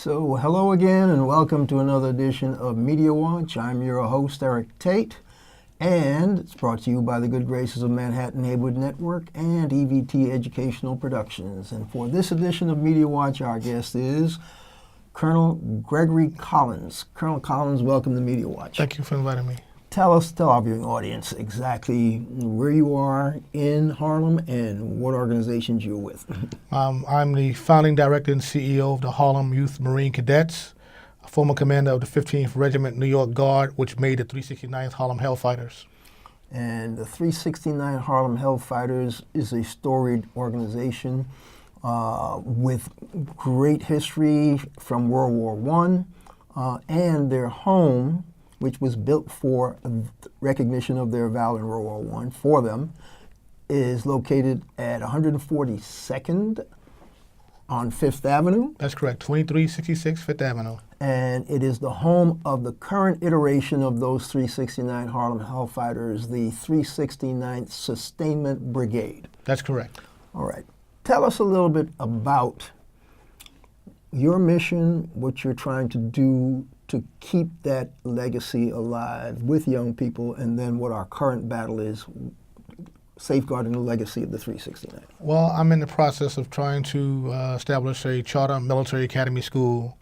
So, hello again, and welcome to another edition of Media Watch. I'm your host, Eric Tait, and it's brought to you by the good graces of Manhattan Neighborhood Network and EVT Educational Productions. And for this edition of Media Watch, our guest is Colonel Gregory Collins. Colonel Collins, welcome to Media Watch. Thank you for inviting me. Tell our viewing audience exactly where you are in Harlem and what organizations you're with. I'm the founding director and CEO of the Harlem Youth Marine Cadets, a former commander of the 15th Regiment New York Guard, which made the 369th Harlem Hell Fighters. And the 369 Harlem Hell Fighters is a storied organization with great history from World War I, and their home, which was built for recognition of their valor in World War I for them, is located at 142nd on Fifth Avenue. That's correct, 2366 Fifth Avenue. And it is the home of the current iteration of those 369 Harlem Hell Fighters, the 369th Sustainment Brigade. That's correct. All right. Tell us a little bit about your mission, what you're trying to do to keep that legacy alive with young people, and then what our current battle is, safeguarding the legacy of the 369. Well, I'm in the process of trying to establish a charter military academy school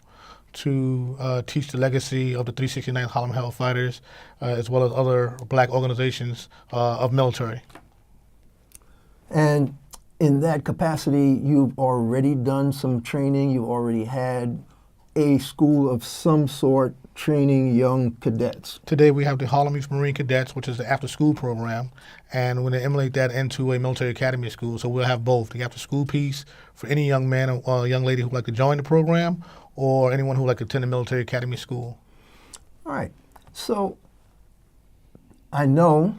to teach the legacy of the 369th Harlem Hell Fighters, as well as other black organizations of military. And in that capacity, you've already done some training, you've already had a school of some sort training young cadets. Today we have the Harlem Youth Marine Cadets, which is the after-school program, and we're going to emulate that into a military academy school. So we'll have both, the after-school piece for any young man or young lady who would like to join the program, or anyone who would like to attend a military academy school. All right. So I know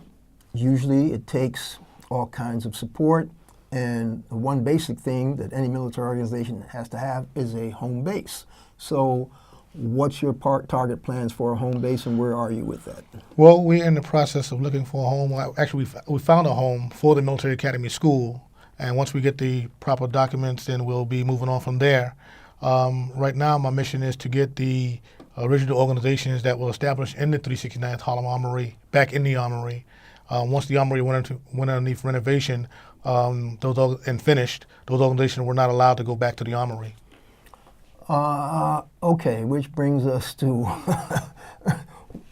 usually it takes all kinds of support, and the one basic thing that any military organization has to have is a home base. So what's your target plans for a home base, and where are you with that? Well, we're in the process of looking for a home. Actually, we found a home for the military academy school, and once we get the proper documents, then we'll be moving on from there. Right now, my mission is to get the original organizations that were established in the 369th Harlem Armory back in the Armory. Once the Armory went underneath renovation and finished, those organizations were not allowed to go back to the Armory. Okay, which brings us to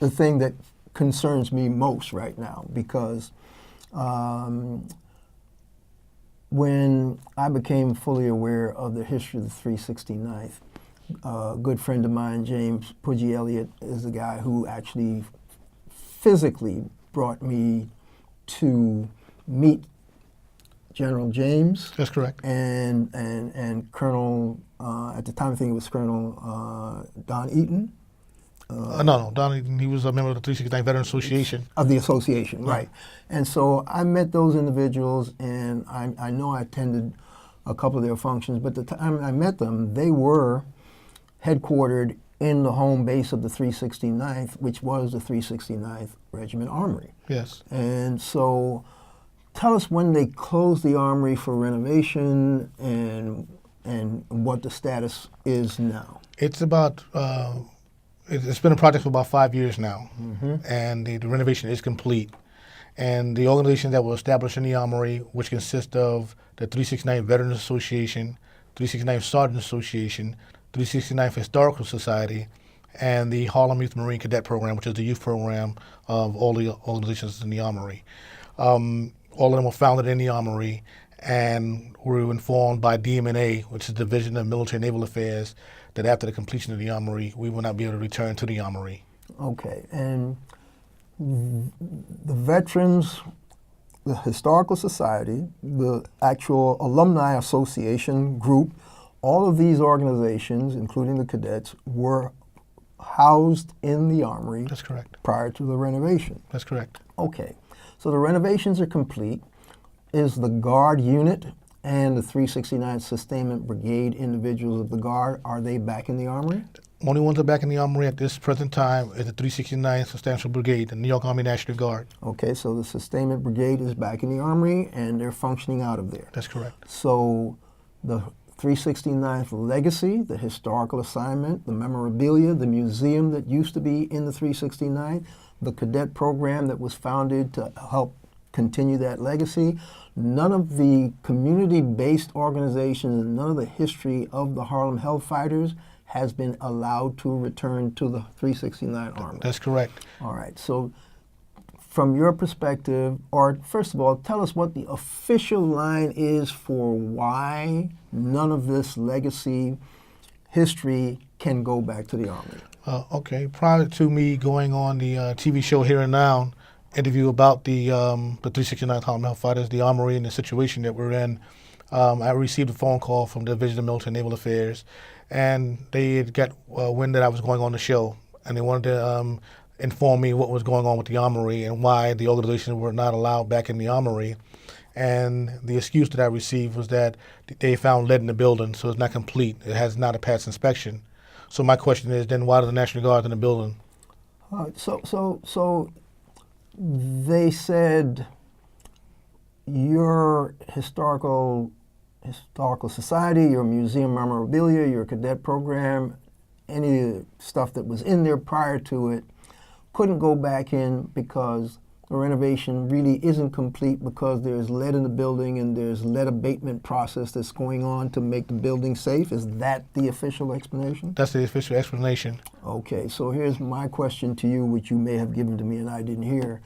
the thing that concerns me most right now, because when I became fully aware of the history of the 369th, a good friend of mine, James Pudgy Elliott, is the guy who actually physically brought me to meet General James. That's correct. And Colonel, at the time I think it was Colonel Don Eaton. No, Don Eaton, he was a member of the 369 Veterans Association. Of the association, right. And so I met those individuals, and I know I attended a couple of their functions, but the time I met them, they were headquartered in the home base of the 369th, which was the 369th Regiment Armory. Yes. And so tell us when they closed the Armory for renovation and what the status is now. It's about, it's been a project for about 5 years now, and the renovation is complete. And the organizations that were established in the Armory, which consist of the 369 Veterans Association, 369 Sergeant Association, 369th Historical Society, and the Harlem Youth Marine Cadet Program, which is the youth program of all the organizations in the Armory. All of them were founded in the Armory, and were informed by DMNA, which is the Division of Military and Naval Affairs, that after the completion of the Armory, we will not be able to return to the Armory. Okay, and the veterans, the Historical Society, the actual Alumni Association group, all of these organizations, including the cadets, were housed in the Armory. That's correct. Prior to the renovation. That's correct. Okay, so the renovations are complete. Is the Guard unit and the 369th Sustainment Brigade individuals of the Guard, are they back in the Armory? Only ones that are back in the Armory at this present time is the 369th Substantial Brigade, the New York Army National Guard. Okay, so the Sustainment Brigade is back in the Armory and they're functioning out of there. That's correct. So the 369th legacy, the historical assignment, the memorabilia, the museum that used to be in the 369th, the cadet program that was founded to help continue that legacy. None of the community-based organizations and none of the history of the Harlem Hell Fighters has been allowed to return to the 369 Armory. That's correct. All right, so from your perspective, or first of all, tell us what the official line is for why none of this legacy history can go back to the Army. Okay, prior to me going on the TV show Here and Now, interview about the 369th Harlem Hell Fighters, the Armory, and the situation that we're in, I received a phone call from the Division of Military and Naval Affairs, and they had got wind that I was going on the show, and they wanted to inform me what was going on with the Armory and why the organization were not allowed back in the Armory. And the excuse that I received was that they found lead in the building, so it's not complete. It has not a passed inspection. So my question is, then why are the National Guard in the building? So they said your historical society, your museum memorabilia, your cadet program, any stuff that was in there prior to it couldn't go back in because the renovation really isn't complete because there's lead in the building and there's lead abatement process that's going on to make the building safe. Is that the official explanation? That's the official explanation. Okay, so here's my question to you, which you may have given to me and I didn't hear.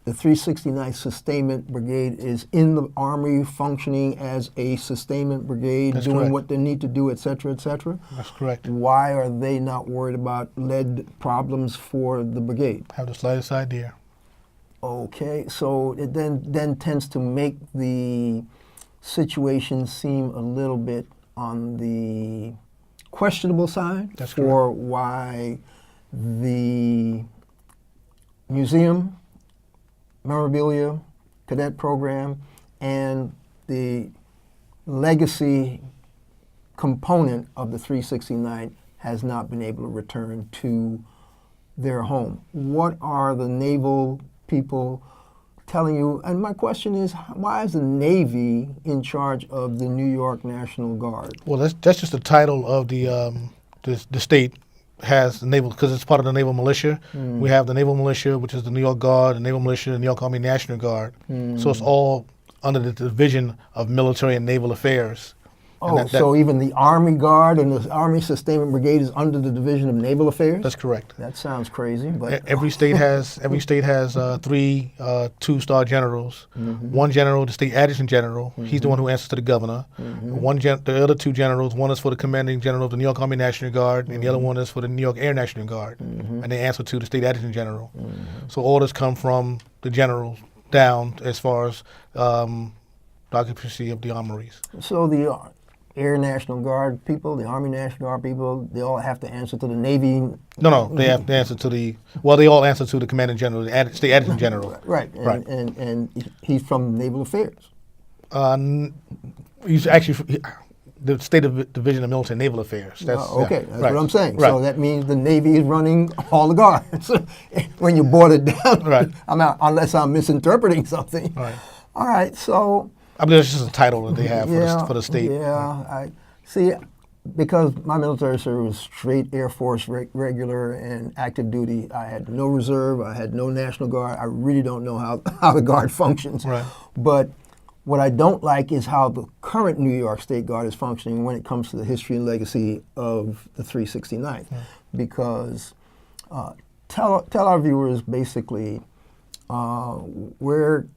The 369th Sustainment Brigade is in the Army functioning as a sustainment brigade, That's doing correct. what they need to do, et cetera, et cetera. That's correct. Why are they not worried about lead problems for the brigade? Have the slightest idea. Okay, so it then tends to make the situation seem a little bit on the questionable side. That's for why the museum, memorabilia, cadet program, and the legacy component of the 369 has not been able to return to their home. What are the naval people telling you? And my question is, why is the Navy in charge of the New York National Guard? Well, that's just the title of the state has the naval, because it's part of the naval militia. We have the naval militia, which is the New York Guard, the naval militia, the New York Army National Guard. So it's all under the Division of Military and Naval Affairs. Oh, so even the Army Guard and the Army Sustainment Brigade is under the Division of Naval Affairs? That's correct. That sounds crazy, but Every state has three two-star generals. One general, the state adjutant general, he's the one who answers to the governor. The other two generals, one is for the commanding general of the New York Army National Guard, and the other one is for the New York Air National Guard, and they answer to the state adjutant general. So orders come from the generals down as far as the occupancy of the armories. so the Air National Guard people, the Army National Guard people, they all have to answer to the Navy. No, they have to answer to they all answer to the commanding general, the state adjutant general. Right, and he's from Naval Affairs. He's actually the State Division of Military and Naval Affairs. That's That's right. what I'm saying. Right. So that means the Navy is running all the guards. When you boil it down, Right. Unless I'm misinterpreting something. Right. All right, so I believe it's just a title that they have for the state. Yeah, I see. Because my military service was straight Air Force regular and active duty. I had no reserve. I had no National Guard. I really don't know how the Guard functions. Right. But what I don't like is how the current New York State Guard is functioning when it comes to the history and legacy of the 369th. Because tell our viewers basically where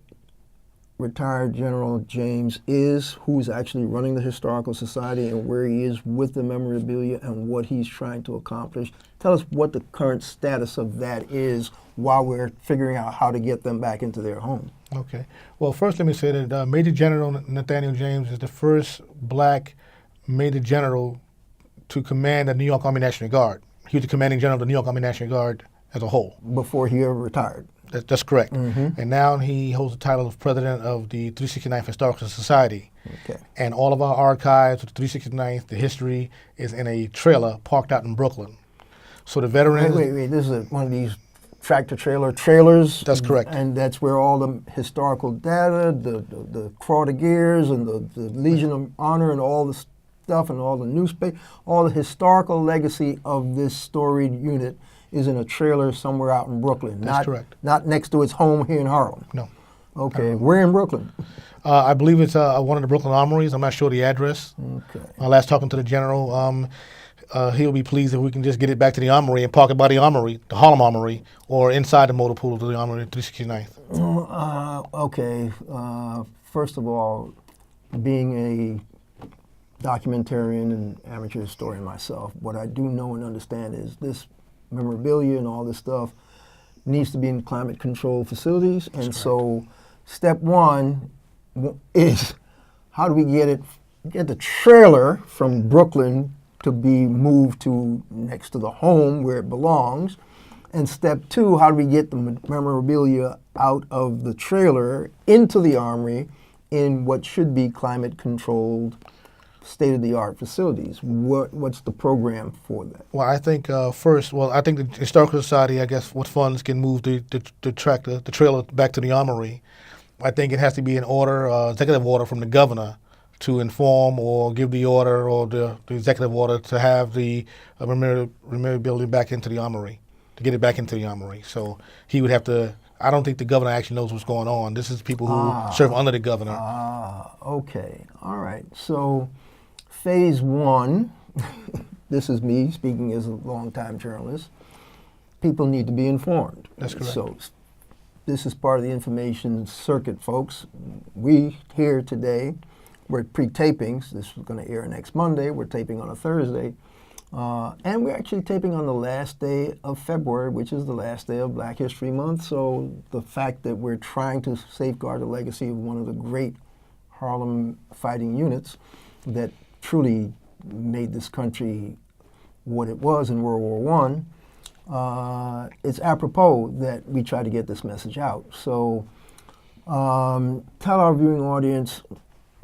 retired General James is, who's actually running the Historical Society, and where he is with the memorabilia and what he's trying to accomplish. Tell us what the current status of that is while we're figuring out how to get them back into their home. Okay. Well, first let me say that Major General Nathaniel James is the first black Major General to command the New York Army National Guard. He was the commanding general of the New York Army National Guard as a whole. Before he ever retired. That's correct. And now he holds the title of president of the 369th Historical Society. Okay. And all of our archives of the 369th, the history, is in a trailer parked out in Brooklyn. So the veterans... Wait. This is one of these tractor trailers? That's correct. And that's where all the historical data, the Croix de Guerres and the Legion of Honor and all the stuff and all the newspaper, all the historical legacy of this storied unit is in a trailer somewhere out in Brooklyn. That's correct. Not next to its home here in Harlem. No. Okay, where in Brooklyn? I believe it's one of the Brooklyn Armories. I'm not sure the address. Okay. Last talking to the general, he'll be pleased if we can just get it back to the Armory and park it by the Armory, the Harlem Armory, or inside the motor pool of the Armory 369th. Okay. First of all, being a documentarian and amateur historian myself, what I do know and understand is this memorabilia and all this stuff needs to be in climate controlled facilities. And so step one is how do we get the trailer from Brooklyn to be moved to next to the home where it belongs? And step two, how do we get the memorabilia out of the trailer into the Armory in what should be climate controlled state-of-the-art facilities? What's the program for that? Well, I think first, I think the Historical Society, I guess, with funds can move the trailer back to the Armory. I think it has to be an order, executive order from the governor to inform or give the order or the executive order to have the memorabilia back into the Armory, to get it back into the Armory. So he would have to, I don't think the governor actually knows what's going on. This is people who serve under the governor. Okay. All right. So phase one, this is me speaking as a longtime journalist, people need to be informed. That's correct. So this is part of the information circuit, folks. We here today, we're pre-tapings. This is going to air next Monday. We're taping on a Thursday. And we're actually taping on the last day of February, which is the last day of Black History Month. So the fact that we're trying to safeguard the legacy of one of the great Harlem fighting units that truly made this country what it was in World War I, it's apropos that we try to get this message out. So tell our viewing audience,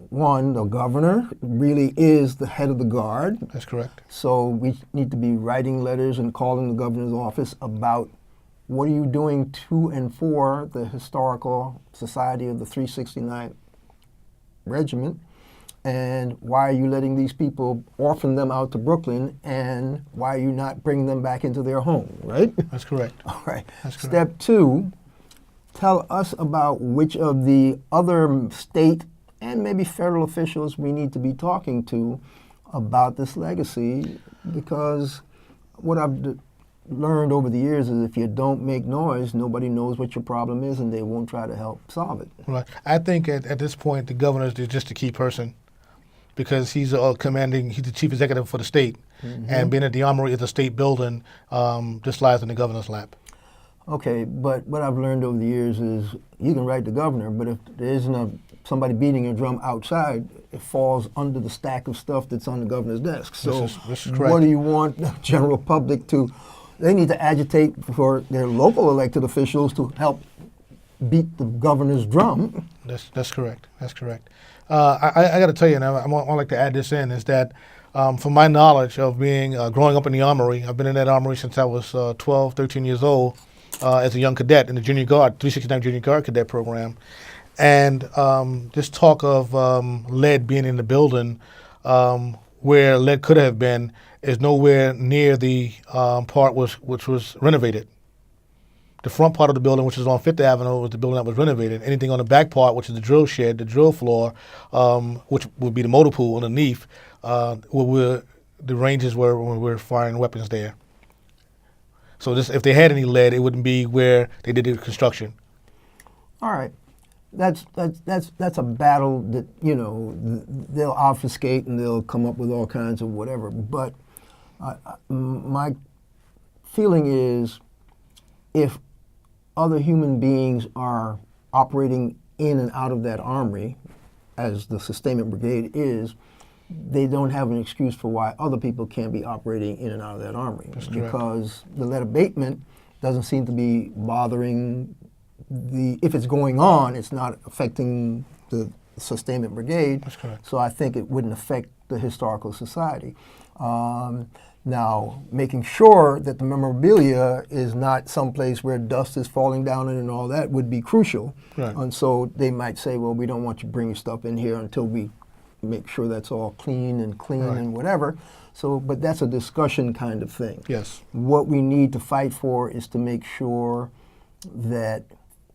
one, the governor really is the head of the guard. That's correct. So we need to be writing letters and calling the governor's office about what are you doing to and for the Historical Society of the 369th Regiment, and why are you letting these people orphan them out to Brooklyn, and why are you not bringing them back into their home, right? That's correct. All right. That's correct. Step two, tell us about which of the other state and maybe federal officials we need to be talking to about this legacy, because what I've learned over the years is if you don't make noise, nobody knows what your problem is and they won't try to help solve it. Right. I think at this point the governor is just a key person because he's he's the chief executive for the state, and being at the Armory is a state building, just lies in the governor's lap. Okay, but what I've learned over the years is you can write the governor, but if there isn't somebody beating a drum outside, it falls under the stack of stuff that's on the governor's desk. So this is correct. What do you want the general public to, they need to agitate for their local elected officials to help beat the governor's drum. That's correct. That's correct. I got to tell you, and I want like to add this in, is that from my knowledge of being growing up in the Armory, I've been in that Armory since I was 12, 13 years old as a young cadet in the Junior Guard, 369 Junior Guard Cadet Program. And this talk of lead being in the building where lead could have been is nowhere near the part which was renovated. The front part of the building, which is on Fifth Avenue, was the building that was renovated. Anything on the back part, which is the drill shed, the drill floor, which would be the motor pool underneath, where the ranges were when we were firing weapons there. So if they had any lead, it wouldn't be where they did the construction. All right. That's a battle that, you know, they'll obfuscate and they'll come up with all kinds of whatever. But my feeling is if other human beings are operating in and out of that armory, as the sustainment brigade is, they don't have an excuse for why other people can't be operating in and out of that armory. That's because the lead abatement doesn't seem to be bothering if it's going on, it's not affecting the sustainment brigade. That's correct. So I think it wouldn't affect the Historical Society. Now, making sure that the memorabilia is not someplace where dust is falling down and all that would be crucial. Right. And so they might say, well, we don't want you to bring your stuff in here until we make sure that's all clean Right. and whatever. So, but that's a discussion kind of thing. Yes. What we need to fight for is to make sure that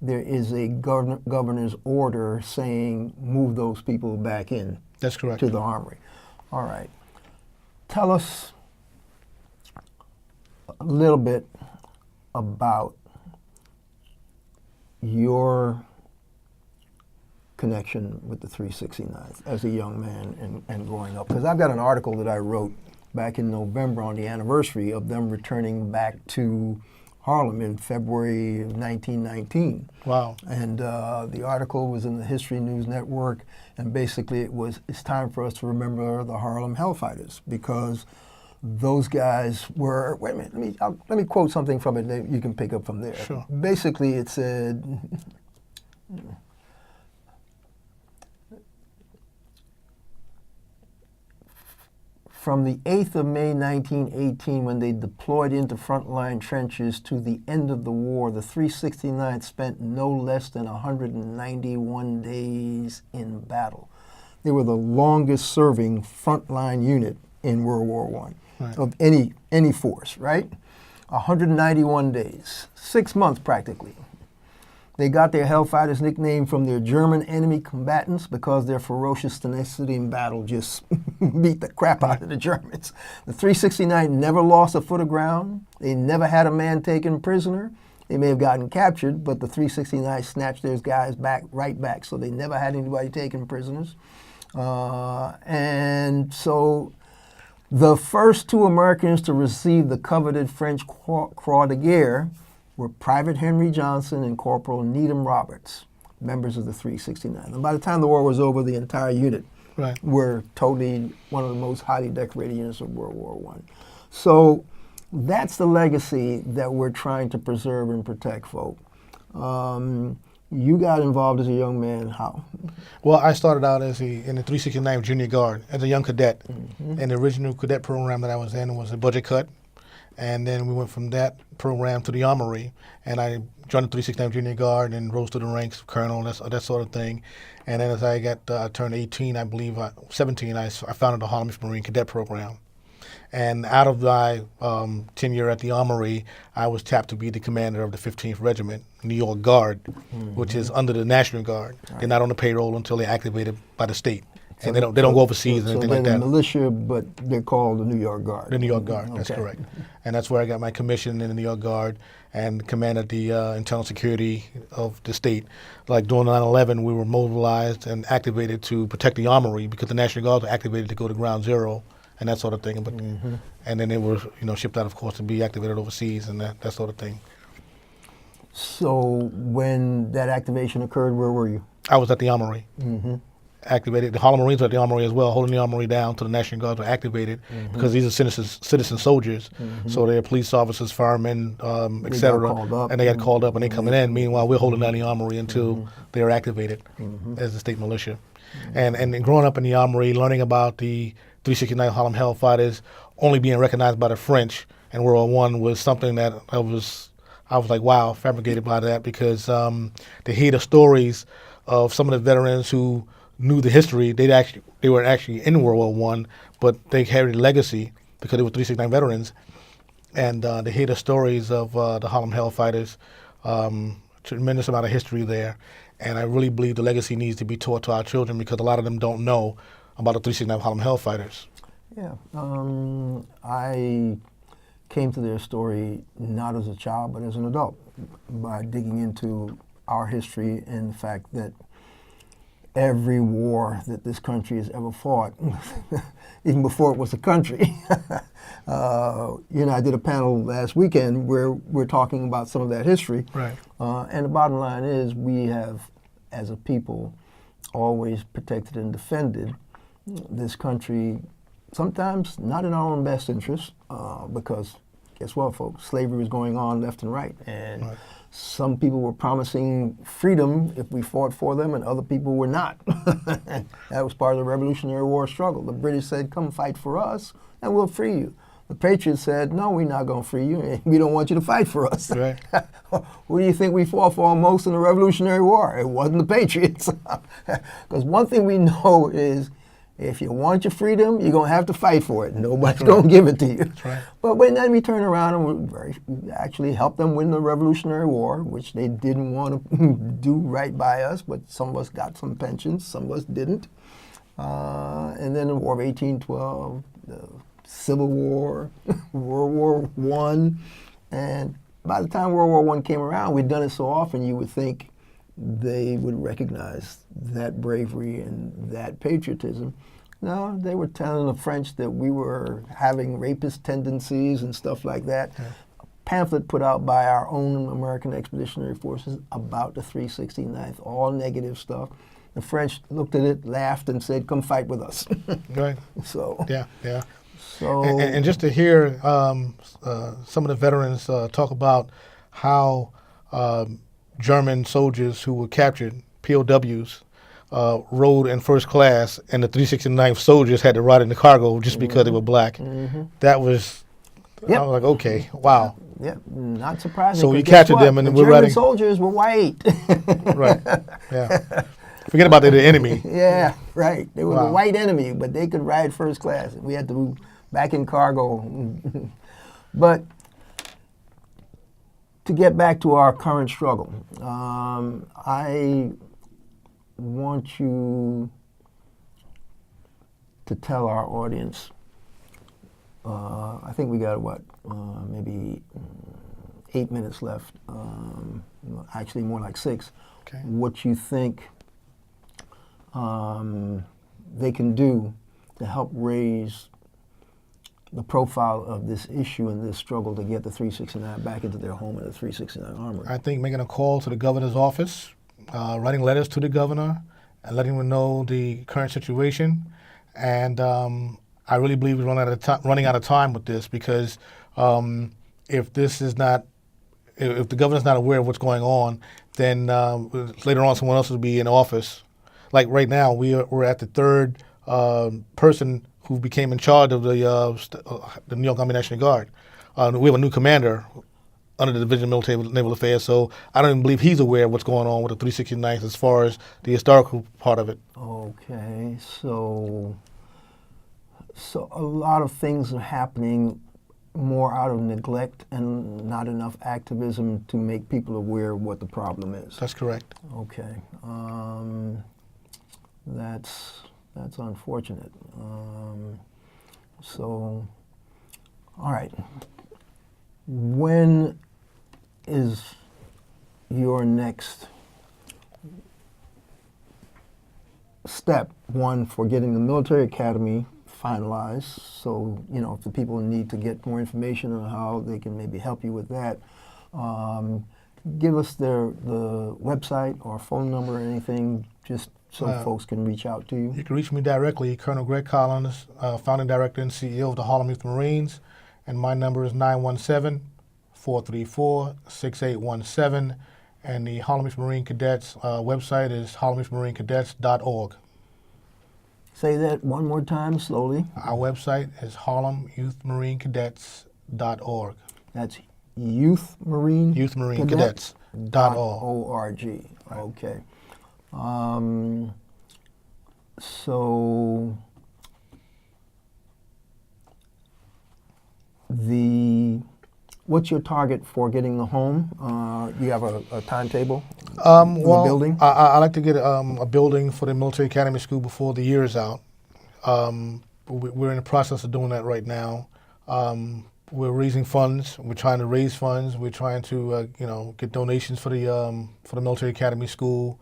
there is a governor's order saying move those people back in That's correct. to the armory. All right. Tell us a little bit about your connection with the 369th as a young man and growing up. Because I've got an article that I wrote back in November on the anniversary of them returning back to Harlem in February of 1919. Wow. And the article was in the History News Network, and basically it's time for us to remember the Harlem Hell Fighters, because those guys were, wait a minute, let me quote something from it that you can pick up from there. Sure. Basically it said, from the 8th of May 1918, when they deployed into frontline trenches, to the end of the war, the 369th spent no less than 191 days in battle. They were the longest serving frontline unit in World War I, Right. of any force, right? 191 days, 6 months practically. They got their Hellfighters nickname from their German enemy combatants because their ferocious tenacity in battle just beat the crap out of the Germans. The 369 never lost a foot of ground. They never had a man taken prisoner. They may have gotten captured, but the 369 snatched their guys right back, so they never had anybody taken prisoners. And so the first two Americans to receive the coveted French Croix de Guerre were Private Henry Johnson and Corporal Needham Roberts, members of the 369. And by the time the war was over, the entire unit Right. were totally one of the most highly decorated units of World War I. So that's the legacy that we're trying to preserve and protect, folk. You got involved as a young man, how? Well, I started out in the 369 Junior Guard as a young cadet. And the original cadet program that I was in was a budget cut. And then we went from that program to the Armory, and I joined the 369 Junior Guard and rose to the ranks of colonel, that sort of thing. And then as I turned 18, I believe, 17, I founded the Harlem Marine Cadet program. And out of my tenure at the Armory, I was tapped to be the commander of the 15th Regiment, New York Guard, which is under the National Guard. Right. They're not on the payroll until they're activated by the state. And they don't go overseas or anything like that. So they're the militia, but they're called the New York Guard. The New York Guard, that's correct. And that's where I got my commission in the New York Guard and commanded the internal security of the state. Like during 9/11, we were mobilized and activated to protect the Armory because the National Guard were activated to go to Ground Zero and that sort of thing. But and then they were shipped out, of course, to be activated overseas and that sort of thing. So when that activation occurred, where were you? I was at the Armory. Activated. The Harlem Marines were at the Armory as well, holding the Armory down till the National Guards were activated because these are citizen soldiers. So they're police officers, firemen, etc. And they got called up and they coming in. Meanwhile, we're holding down the Armory until they are activated as the state militia. And growing up in the Armory, learning about the 369 Harlem Hell Fighters only being recognized by the French in World War I was something that I was like, wow, fabricated by that because to hear the stories of some of the veterans who knew the history, they were actually in World War I, but they carried a legacy because they were 369 veterans. And to hear the stories of the Harlem Hell Fighters, tremendous amount of history there. And I really believe the legacy needs to be taught to our children because a lot of them don't know about the 369 Harlem Hell Fighters. Yeah, I came to their story not as a child, but as an adult, by digging into our history and the fact that every war that this country has ever fought, even before it was a country. I did a panel last weekend where we're talking about some of that history. Right. And the bottom line is we have, as a people, always protected and defended this country, sometimes not in our own best interest, because guess what, folks? Slavery was going on left and right. And some people were promising freedom if we fought for them, and other people were not. That was part of the Revolutionary War struggle. The British said, come fight for us, and we'll free you. The Patriots said, no, we're not going to free you, and we don't want you to fight for us. Right. Who do you think we fought for most in the Revolutionary War? It wasn't the Patriots. Because one thing we know is if you want your freedom, you're going to have to fight for it. Nobody's going to give it to you. That's right. But then we turn around and we actually helped them win the Revolutionary War, which they didn't want to do right by us, but some of us got some pensions, some of us didn't. And then the War of 1812, the Civil War, World War I. And by the time World War I came around, we'd done it so often, you would think they would recognize that bravery and that patriotism. No, they were telling the French that we were having rapist tendencies and stuff like that. Yeah. A pamphlet put out by our own American Expeditionary Forces about the 369th, all negative stuff. The French looked at it, laughed, and said, "Come fight with us." Right. So. Yeah. So. And just to hear some of the veterans talk about how German soldiers who were captured, POWs, rode in first class, and the 369th soldiers had to ride in the cargo just because they were black. Mm-hmm. That was, I was like, okay, wow. Yeah, not surprising. So we captured them, and the we're German riding. Soldiers were white. Right. Yeah. Forget about the enemy. Yeah, right. They were Wow. the white enemy, but they could ride first class. We had to move back in cargo. But to get back to our current struggle, I want you to tell our audience, I think we got maybe 8 minutes left, actually more like 6, Okay. what you think they can do to help raise the profile of this issue and this struggle to get the 369 back into their home at the 369 Armory. I think making a call to the governor's office, writing letters to the governor, and letting him know the current situation. And I really believe we're running out of time with this, because if the governor's not aware of what's going on, then later on someone else will be in office. Like right now, we're at the third person who became in charge of the New York Army National Guard. We have a new commander under the Division of Military Naval Affairs, so I don't even believe he's aware of what's going on with the 369th as far as the historical part of it. Okay, so a lot of things are happening more out of neglect and not enough activism to make people aware of what the problem is. That's correct. Okay, that's unfortunate. So, all right. When is your next step, one, for getting the military academy finalized? So, if the people need to get more information on how they can maybe help you with that, give us the website or phone number or anything, just so folks can reach out to you. You can reach me directly, Colonel Greg Collins, founding director and CEO of the Harlem Youth Marines, and my number is 917-434-6817, and the Harlem Youth Marine Cadets website is harlemyouthmarinecadets.org. Say that one more time slowly. Our website is harlemyouthmarinecadets.org. That's youthmarinecadets.org. Right. Okay. So what's your target for getting the home? You have a timetable for the building? I like to get a building for the Military Academy School before the year is out. We're in the process of doing that right now. We're raising funds. We're trying to raise funds. We're trying to get donations for the Military Academy School.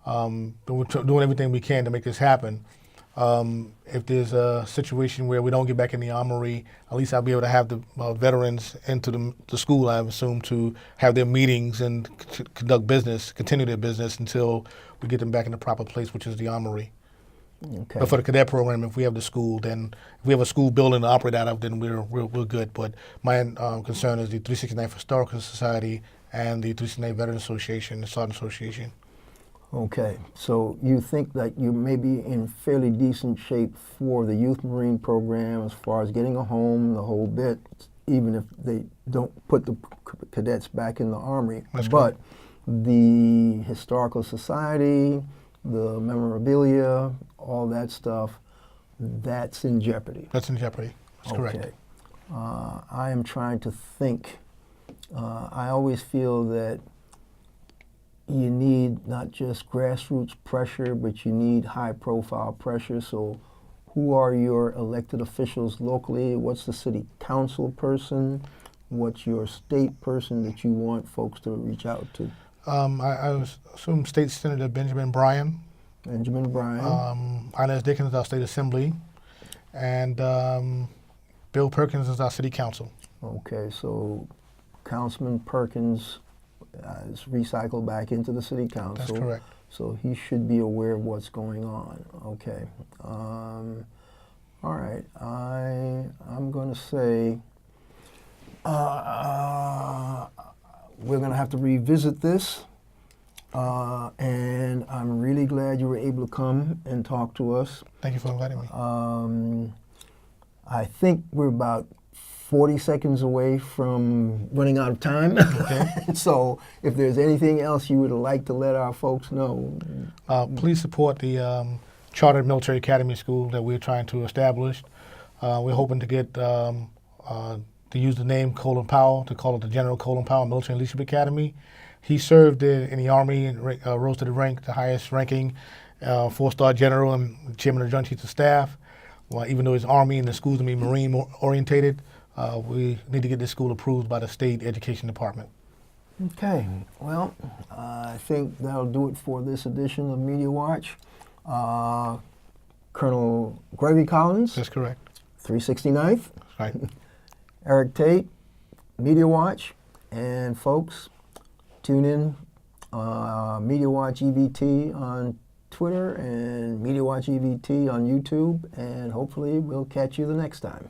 We're doing everything we can to make this happen. If there's a situation where we don't get back in the Armory, at least I'll be able to have the veterans into the school, I assume, to have their meetings and conduct business, continue their business until we get them back in the proper place, which is the Armory. Okay. But for the cadet program, if we have the school, then if we have a school building to operate out of, then we're good. But my concern is the 369th Historical Society and the 369th Veterans Association, the Sergeant Association. Okay, so you think that you may be in fairly decent shape for the Youth Marine program as far as getting a home, the whole bit, even if they don't put the cadets back in the Armory. That's but the Historical Society, the memorabilia, all that stuff, that's in jeopardy. That's in jeopardy. That's correct. Okay. I am trying to think. I always feel that you need not just grassroots pressure, but you need high-profile pressure. So who are your elected officials locally? What's the city council person? What's your state person that you want folks to reach out to? I assume State Senator Benjamin Bryan. Benjamin Bryan. Inez Dickens is our State Assembly. And Bill Perkins is our City Council. Okay, so Councilman Perkins is recycled back into the city council. That's correct. So he should be aware of what's going on. Okay. All right. I'm going to say we're going to have to revisit this. And I'm really glad you were able to come and talk to us. Thank you for inviting me. I think we're about 40 seconds away from running out of time. Okay. So if there's anything else you would like to let our folks know. Please support the Chartered Military Academy School that we're trying to establish. We're hoping to get to use the name Colin Powell, to call it the General Colin Powell Military Leadership Academy. He served in the Army and rose to the rank, the highest ranking, 4-star general and chairman of the Joint Chiefs of Staff. Well, even though it's Army and the school's going to be Marine orientated, we need to get this school approved by the State Education Department. Okay, well, I think that'll do it for this edition of Media Watch. Colonel Gregory Collins. That's correct. 369th. Right. Eric Tait, Media Watch. And folks, tune in Media Watch EVT on Twitter and Media Watch EVT on YouTube. And hopefully we'll catch you the next time.